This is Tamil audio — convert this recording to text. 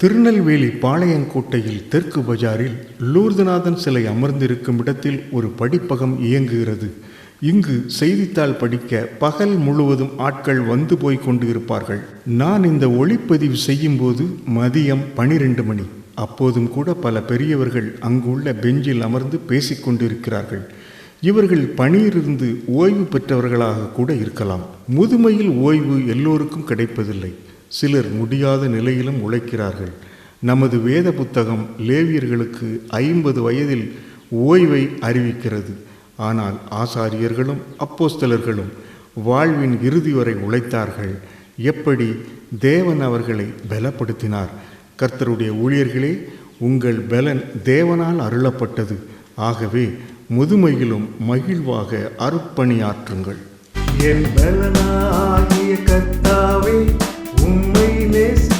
திருநெல்வேலி பாளையங்கோட்டையில் தெற்கு பஜாரில் லூர்துநாதன் சிலை அமர்ந்திருக்கும் இடத்தில் ஒரு படிப்பகம் இயங்குகிறது. இங்கு செய்தித்தாள் படிக்க பகல் முழுவதும் ஆட்கள் வந்து போய் கொண்டு இருப்பார்கள். நான் இந்த ஒளிப்பதிவு செய்யும்போது மதியம் 12 மணி. அப்போதும் கூட பல பெரியவர்கள் அங்குள்ள பெஞ்சில் அமர்ந்து பேசிக்கொண்டிருக்கிறார்கள். இவர்கள் பணியிலிருந்து ஓய்வு பெற்றவர்களாக கூட இருக்கலாம். முதுமையில் ஓய்வு எல்லோருக்கும் கிடைப்பதில்லை. சிலர் முடியாத நிலையிலும் உழைக்கிறார்கள். நமது வேத புத்தகம் லேவியர்களுக்கு 50 வயதில் ஓய்வை அறிவிக்கிறது. ஆனால் ஆசாரியர்களும் அப்போஸ்தலர்களும் வாழ்வின் இறுதி வரை உழைத்தார்கள். எப்படி தேவன் அவர்களை பலப்படுத்தினார். கர்த்தருடைய ஊழியர்களே, உங்கள் பலன் தேவனால் அருளப்பட்டது. ஆகவே முதுமையிலும் மகிழ்வாக அருட்பணியாற்றுங்கள். என் பலனாகிய கர்த்தாவே, உம்மை நேசி